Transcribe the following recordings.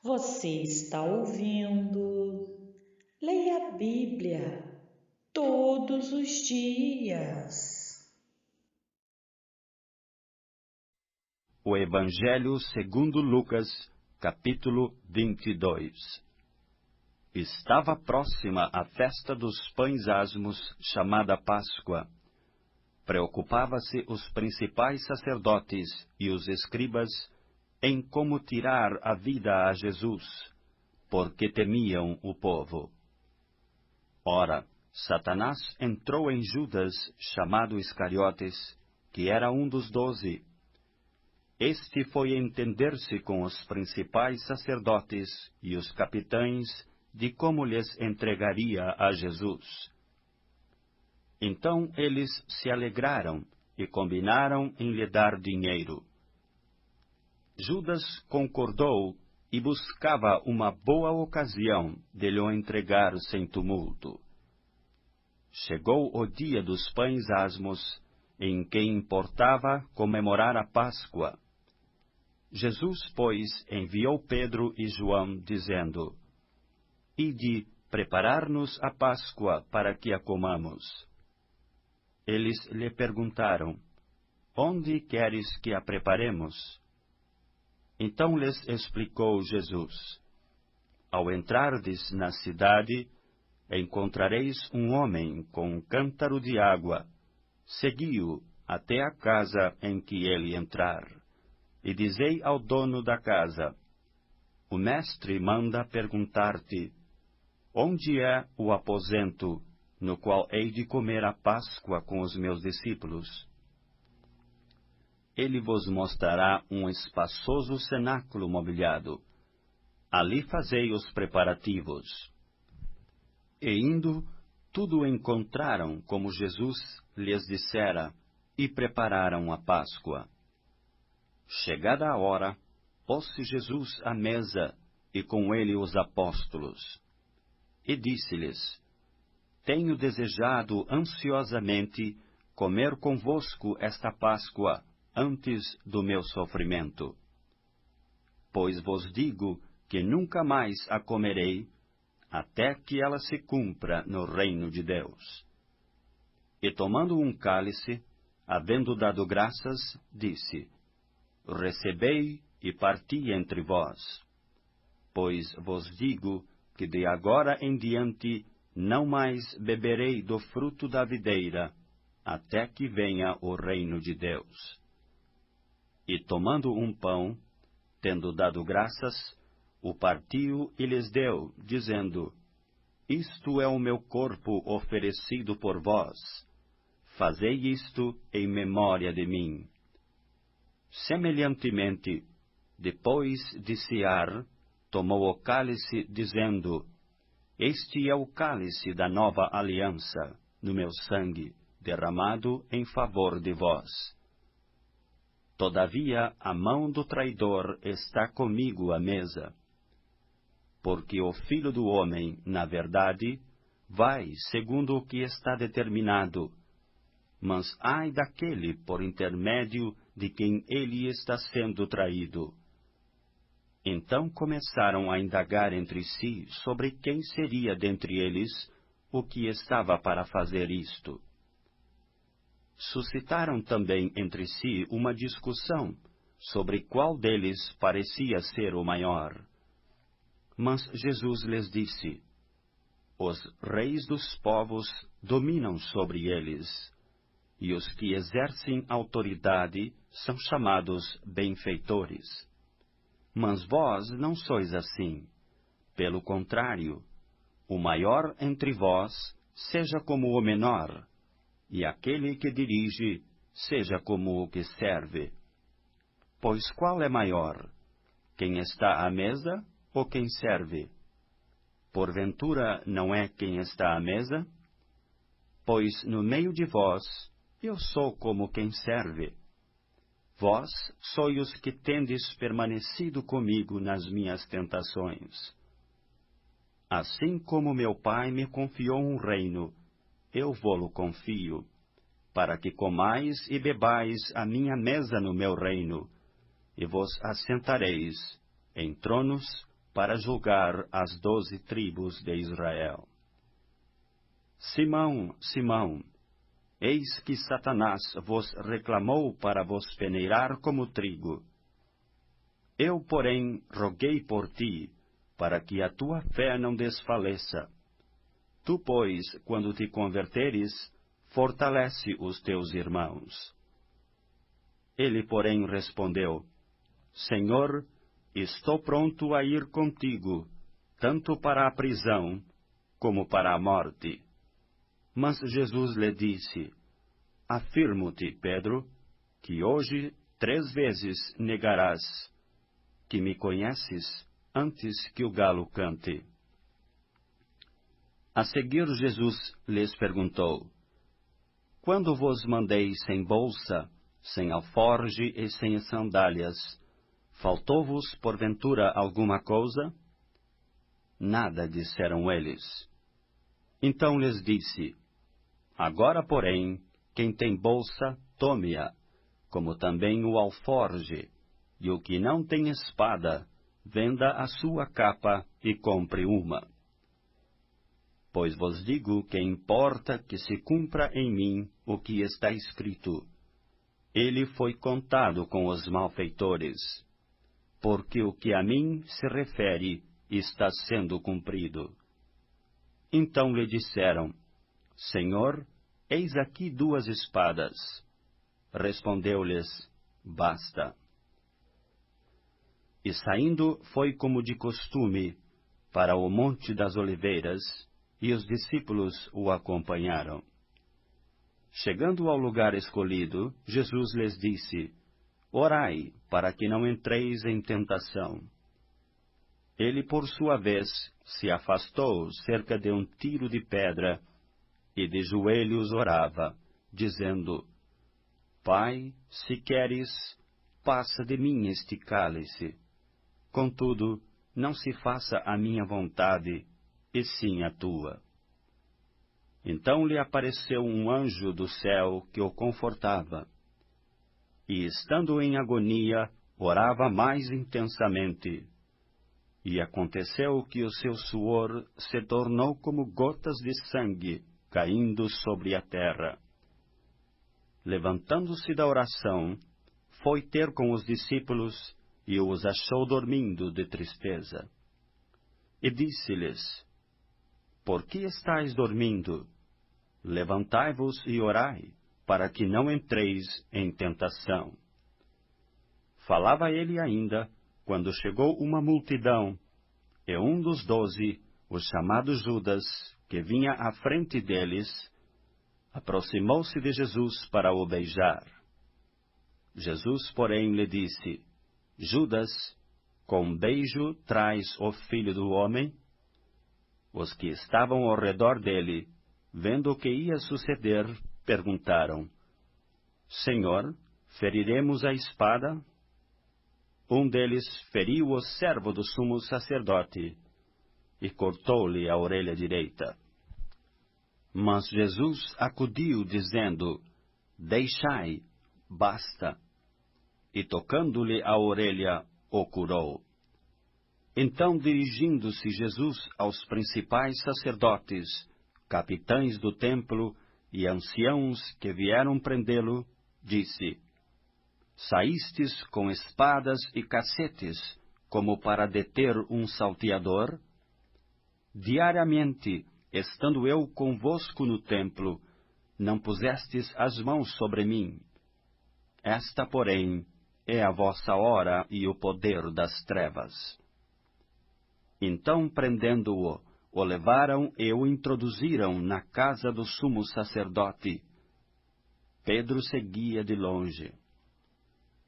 Você está ouvindo? Leia a Bíblia todos os dias. O Evangelho segundo Lucas, capítulo 22. Estava próxima a festa dos pães asmos, chamada Páscoa. Preocupava-se os principais sacerdotes e os escribas em como tirar a vida a Jesus, porque temiam o povo. Ora, Satanás entrou em Judas, chamado Iscariotes, que era um dos 12. Este foi entender-se com os principais sacerdotes e os capitães de como lhes entregaria a Jesus. Então eles se alegraram e combinaram em lhe dar dinheiro. Judas concordou e buscava uma boa ocasião de lhe o entregar sem tumulto. Chegou o dia dos pães asmos, em que importava comemorar a Páscoa. Jesus, pois, enviou Pedro e João, dizendo: Ide preparar-nos a Páscoa para que a comamos. Eles lhe perguntaram: Onde queres que a preparemos? Então lhes explicou Jesus: Ao entrardes na cidade, encontrareis um homem com um cântaro de água. Segui-o até a casa em que ele entrar. E dizei ao dono da casa: O mestre manda perguntar-te: Onde é o aposento no qual hei de comer a Páscoa com os meus discípulos? Ele vos mostrará um espaçoso cenáculo mobiliado. Ali fazei os preparativos. E indo, tudo encontraram como Jesus lhes dissera, e prepararam a Páscoa. Chegada a hora, pôs-se Jesus à mesa, e com ele os apóstolos. E disse-lhes: Tenho desejado ansiosamente comer convosco esta Páscoa antes do meu sofrimento. Pois vos digo que nunca mais a comerei, até que ela se cumpra no reino de Deus. E tomando um cálice, havendo dado graças, disse: Recebei e parti entre vós. Pois vos digo que de agora em diante não mais beberei do fruto da videira, até que venha o reino de Deus. E tomando um pão, tendo dado graças, o partiu e lhes deu, dizendo: Isto é o meu corpo oferecido por vós. Fazei isto em memória de mim. Semelhantemente, depois de cear, tomou o cálice, dizendo: Este é o cálice da nova aliança, no meu sangue, derramado em favor de vós. Todavia, a mão do traidor está comigo à mesa. Porque o Filho do Homem, na verdade, vai segundo o que está determinado, mas ai daquele por intermédio de quem ele está sendo traído. Então começaram a indagar entre si sobre quem seria dentre eles o que estava para fazer isto. Suscitaram também entre si uma discussão sobre qual deles parecia ser o maior. Mas Jesus lhes disse: Os reis dos povos dominam sobre eles, e os que exercem autoridade são chamados benfeitores. Mas vós não sois assim. Pelo contrário, o maior entre vós seja como o menor, e aquele que dirige seja como o que serve. Pois qual é maior, quem está à mesa ou quem serve? Porventura não é quem está à mesa? Pois no meio de vós eu sou como quem serve. Vós sois os que tendes permanecido comigo nas minhas tentações. Assim como meu Pai me confiou um reino, eu vô-lo confio, para que comais e bebais a minha mesa no meu reino, e vos assentareis em tronos para julgar as 12 tribos de Israel. Simão, Simão, eis que Satanás vos reclamou para vos peneirar como trigo. Eu, porém, roguei por ti, para que a tua fé não desfaleça. Tu, pois, quando te converteres, fortalece os teus irmãos. Ele, porém, respondeu: Senhor, estou pronto a ir contigo, tanto para a prisão, como para a morte. Mas Jesus lhe disse: Afirmo-te, Pedro, que hoje 3 vezes negarás que me conheces antes que o galo cante. A seguir, Jesus lhes perguntou: Quando vos mandei sem bolsa, sem alforge e sem sandálias, faltou-vos, porventura, alguma coisa? Nada, disseram eles. Então lhes disse: Agora, porém, quem tem bolsa, tome-a, como também o alforge, e o que não tem espada, venda a sua capa e compre uma. Pois vos digo que importa que se cumpra em mim o que está escrito: Ele foi contado com os malfeitores, porque o que a mim se refere está sendo cumprido. Então lhe disseram: Senhor, eis aqui 2 espadas. Respondeu-lhes: Basta. E saindo foi como de costume para o Monte das Oliveiras, e os discípulos o acompanharam. Chegando ao lugar escolhido, Jesus lhes disse: Orai, para que não entreis em tentação. Ele, por sua vez, se afastou cerca de 1 tiro de pedra, e de joelhos orava, dizendo: Pai, se queres, passa de mim este cálice. Contudo, não se faça a minha vontade, e sim a tua. Então lhe apareceu um anjo do céu que o confortava. E, estando em agonia, orava mais intensamente. E aconteceu que o seu suor se tornou como gotas de sangue caindo sobre a terra. Levantando-se da oração, foi ter com os discípulos e os achou dormindo de tristeza. E disse-lhes: Por que estáis dormindo? Levantai-vos e orai, para que não entreis em tentação. Falava ele ainda, quando chegou uma multidão, e um dos 12, o chamado Judas, que vinha à frente deles, aproximou-se de Jesus para o beijar. Jesus, porém, lhe disse: Judas, com beijo traz o Filho do Homem? Os que estavam ao redor dele, vendo o que ia suceder, perguntaram: Senhor, feriremos a espada? Um deles feriu o servo do sumo sacerdote e cortou-lhe a orelha direita. Mas Jesus acudiu, dizendo: Deixai, basta. E tocando-lhe a orelha, o curou. Então, dirigindo-se Jesus aos principais sacerdotes, capitães do templo e anciãos que vieram prendê-lo, disse: Saístes com espadas e cacetes, como para deter um salteador? Diariamente, estando eu convosco no templo, não pusestes as mãos sobre mim. Esta, porém, é a vossa hora e o poder das trevas. Então, prendendo-o, o levaram e o introduziram na casa do sumo sacerdote. Pedro seguia de longe.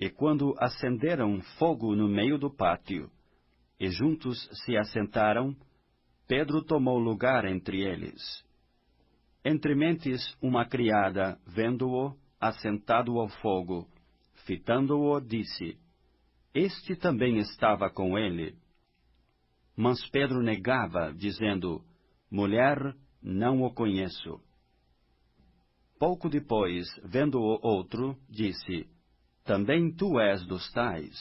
E quando acenderam fogo no meio do pátio, e juntos se assentaram, Pedro tomou lugar entre eles. Entre mentes, uma criada, vendo-o assentado ao fogo, fitando-o, disse: Este também estava com ele. Mas Pedro negava, dizendo: Mulher, não o conheço. Pouco depois, vendo-o outro, disse: Também tu és dos tais.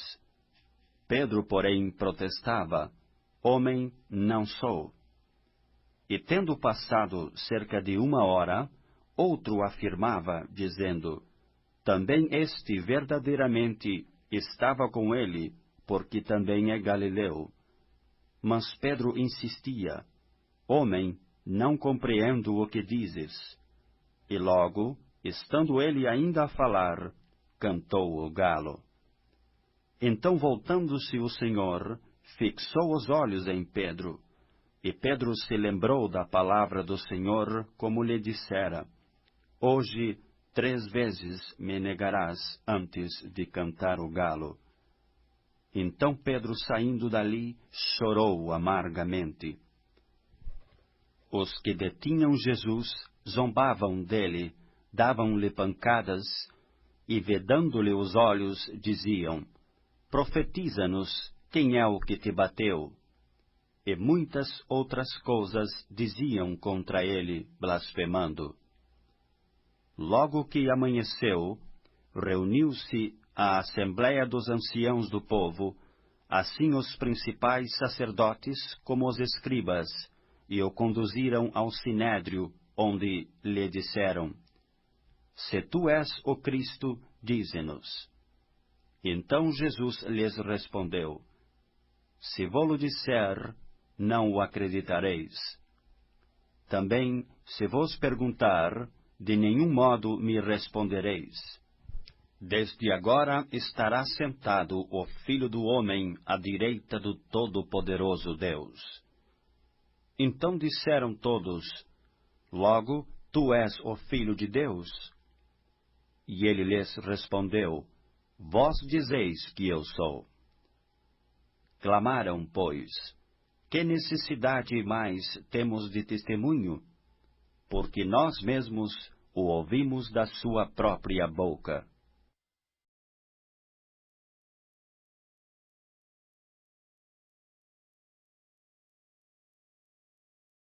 Pedro, porém, protestava: homem não sou. E tendo passado cerca de 1 hora, outro afirmava, dizendo, também este verdadeiramente estava com ele, porque também é Galileu. Mas Pedro insistia, homem, não compreendo o que dizes. E logo, estando ele ainda a falar, cantou o galo. Então, voltando-se o Senhor, fixou os olhos em Pedro, e Pedro se lembrou da palavra do Senhor, como lhe dissera, hoje 3 vezes me negarás antes de cantar o galo. Então Pedro, saindo dali, chorou amargamente. Os que detinham Jesus zombavam dele, davam-lhe pancadas, e vedando-lhe os olhos, diziam, profetiza-nos, quem é o que te bateu? E muitas outras coisas diziam contra ele, blasfemando. Logo que amanheceu, reuniu-se a assembleia dos anciãos do povo, assim os principais sacerdotes como os escribas, e o conduziram ao sinédrio, onde lhe disseram, se tu és o Cristo, dize-nos. Então Jesus lhes respondeu, se vou-lo disser, não o acreditareis. Também, se vos perguntar, de nenhum modo me respondereis. Desde agora estará sentado o Filho do Homem à direita do Todo-Poderoso Deus. Então disseram todos, logo, tu és o Filho de Deus? E ele lhes respondeu, vós dizeis que eu sou. Clamaram, pois, que necessidade mais temos de testemunho? Porque nós mesmos o ouvimos da sua própria boca.